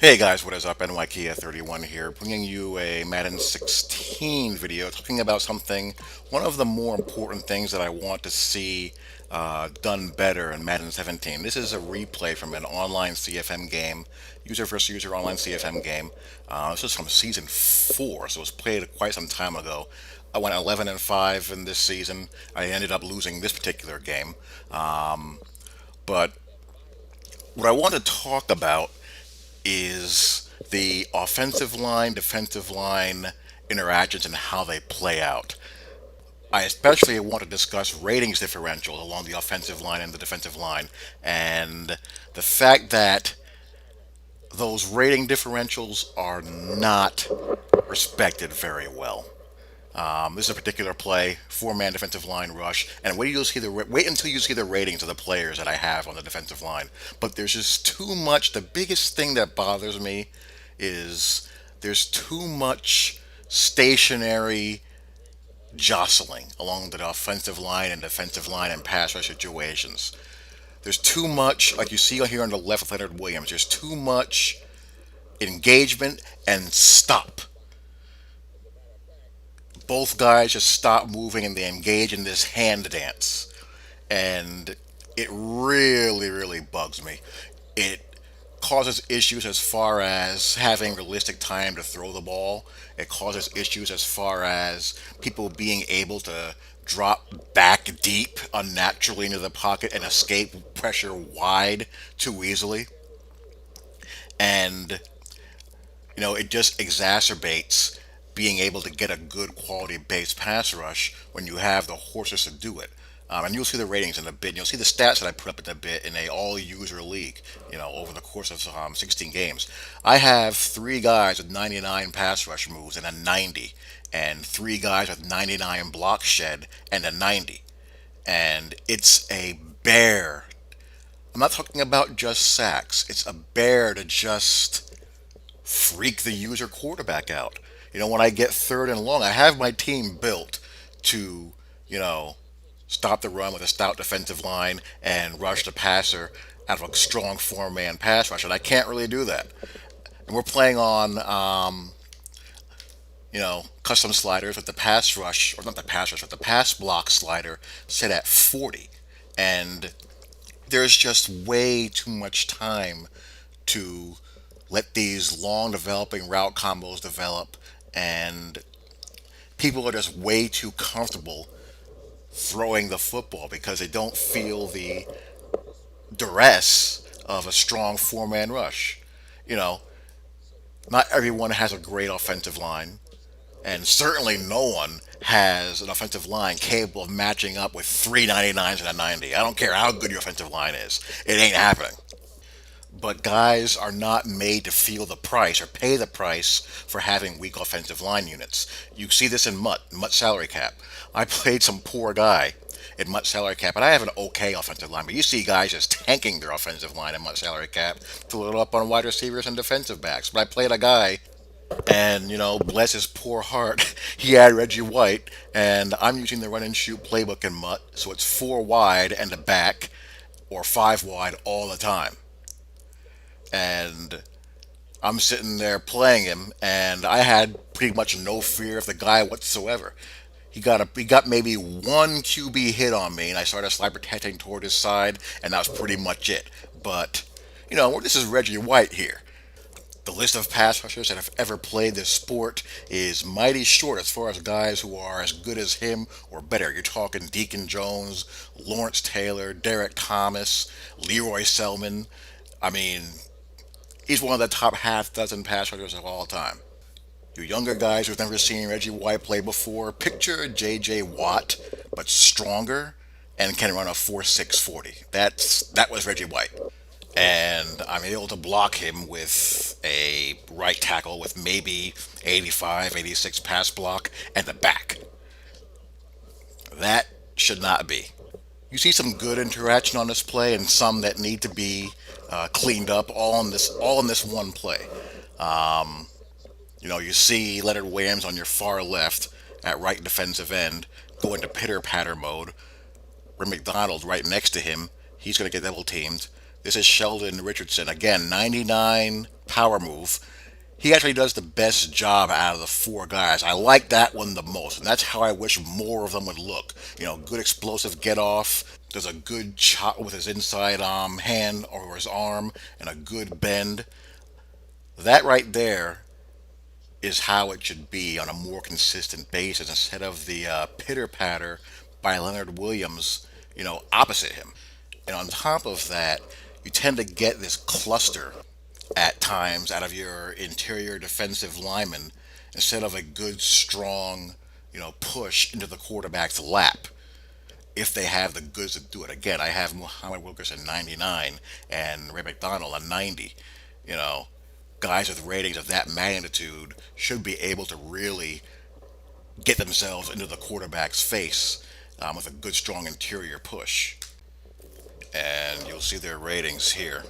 Hey guys, what is up? NYKia31 here, bringing you a Madden 16 video talking about something, one of the more important things that I want to see done better in Madden 17. This is a replay from an online CFM game, user versus user online CFM game. This is from season 4, so it was played quite some time ago. I went 11 and 5 in this season. I ended up losing this particular game. But what I want to talk about is the offensive line, defensive line interactions and how they play out. I especially want to discuss ratings differentials along the offensive line and the defensive line, and the fact that those rating differentials are not respected very well. This is a particular play, four-man defensive line rush, and wait until you see the ratings of the players that I have on the defensive line. But there's just too much. The biggest thing that bothers me is there's too much stationary jostling along the offensive line and defensive line and pass rush situations. There's too much, like you see here on the left with Leonard Williams. There's too much engagement and stop. Both guys just stop moving and they engage in this hand dance. And it really, really bugs me. It causes issues as far as having realistic time to throw the ball. It causes issues as far as people being able to drop back deep unnaturally into the pocket and escape pressure wide too easily. And it just exacerbates being able to get a good quality base pass rush when you have the horses to do it. And you'll see the ratings in a bit. You'll see the stats that I put up in a bit in a all-user league. Over the course of 16 games, I have three guys with 99 pass rush moves and a 90, and three guys with 99 block shed and a 90. And it's a bear. I'm not talking about just sacks. It's a bear to just freak the user quarterback out. When I get third and long, I have my team built to, you know, stop the run with a stout defensive line and rush the passer out of a strong four-man pass rush, and I can't really do that. And we're playing on, custom sliders with the pass rush, or not the pass rush, but the pass block slider set at 40. And there's just way too much time to let these long developing route combos develop, and people are just way too comfortable throwing the football because they don't feel the duress of a strong four-man rush. You know, not everyone has a great offensive line, and certainly no one has an offensive line capable of matching up with three 99s and a 90. I don't care how good your offensive line is, it ain't happening. But guys are not made to feel the price or pay the price for having weak offensive line units. You see this in Mutt salary cap. I played some poor guy in Mutt salary cap, and I have an okay offensive line. But you see guys just tanking their offensive line in Mutt salary cap to load up on wide receivers and defensive backs. But I played a guy, and bless his poor heart, he had Reggie White, and I'm using the run and shoot playbook in Mutt, so it's four wide and a back, or five wide all the time. And I'm sitting there playing him, and I had pretty much no fear of the guy whatsoever. He got maybe one QB hit on me, and I started slide protecting toward his side, and that was pretty much it. But this is Reggie White here. The list of pass rushers that have ever played this sport is mighty short as far as guys who are as good as him or better. You're talking Deacon Jones, Lawrence Taylor, Derek Thomas, Leroy Selman. I mean, he's one of the top half dozen pass rushers of all time. You younger guys who've never seen Reggie White play before, picture J.J. Watt, but stronger and can run a 4.6 40. That was Reggie White. And I'm able to block him with a right tackle with maybe 85, 86 pass block and the back. That should not be. You see some good interaction on this play and some that need to be cleaned up all in this one play. You see Leonard Williams on your far left at right defensive end go into pitter patter mode. Ray McDonald right next to him. He's going to get double teamed. This is Sheldon Richardson. Again, 99 power move. He actually does the best job out of the four guys. I like that one the most, and that's how I wish more of them would look. Good explosive get off. Does a good chop with his inside hand or his arm, and a good bend. That right there is how it should be on a more consistent basis instead of the pitter patter by Leonard Williams, opposite him. And on top of that, you tend to get this cluster at times out of your interior defensive lineman instead of a good, strong, push into the quarterback's lap if they have the goods to do it. Again, I have Muhammad Wilkerson 99 and Ray McDonald a 90. You know, Guys with ratings of that magnitude should be able to really get themselves into the quarterback's face with a good, strong interior push. And you'll see their ratings here.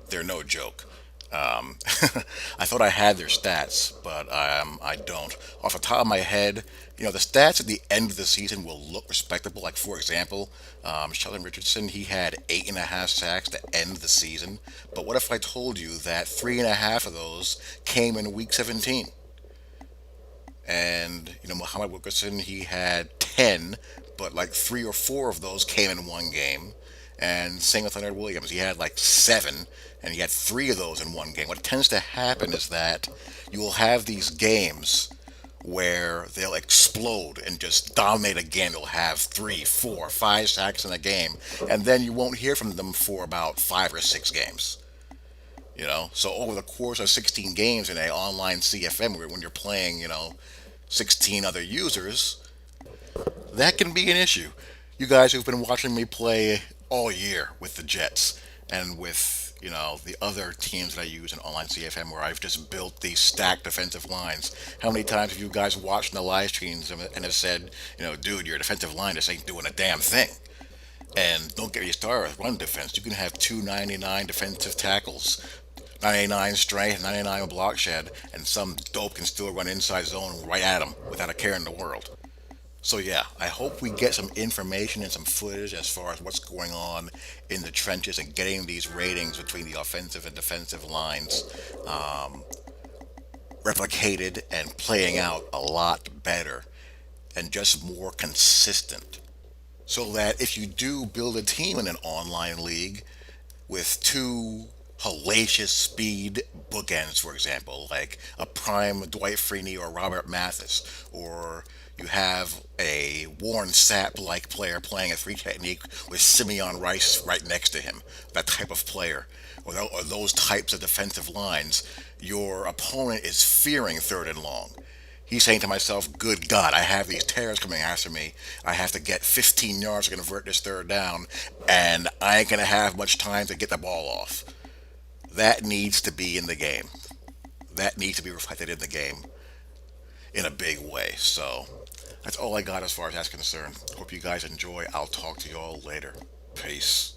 They're no joke. I thought I had their stats, but I don't. Off the top of my head, the stats at the end of the season will look respectable. Like, for example, Sheldon Richardson, he had 8.5 sacks to end the season. But what if I told you that 3.5 of those came in week 17? And Muhammad Wilkerson, he had 10, but like 3 or 4 of those came in one game. And same with Leonard Williams, he had like 7, and he had 3 of those in one game. What tends to happen is that you will have these games where they'll explode and just dominate again. They'll have 3, 4, 5 sacks in a game, and then you won't hear from them for about 5 or 6 games. So over the course of 16 games in a online CFM, when you're playing, 16 other users, that can be an issue. You guys who've been watching me play all year with the Jets and with, the other teams that I use in online CFM where I've just built these stacked defensive lines. How many times have you guys watched the live streams and have said, dude, your defensive line just ain't doing a damn thing? And don't get me started with run defense. You can have 299 defensive tackles, 99 strength, 99 block shed, and some dope can still run inside zone right at him without a care in the world. So yeah, I hope we get some information and some footage as far as what's going on in the trenches and getting these ratings between the offensive and defensive lines replicated and playing out a lot better and just more consistent. So that if you do build a team in an online league with two hellacious speed bookends, for example, like a prime Dwight Freeney or Robert Mathis, or you have a Warren Sapp like player playing a three technique with Simeon Rice right next to him, that type of player, or those types of defensive lines, your opponent is fearing third and long. He's saying to myself, good God, I have these terrors coming after me. I have to get 15 yards to convert this third down, and I ain't going to have much time to get the ball off. That needs to be in the game. That needs to be reflected in the game in a big way. So that's all I got as far as that's concerned. Hope you guys enjoy. I'll talk to you all later. Peace.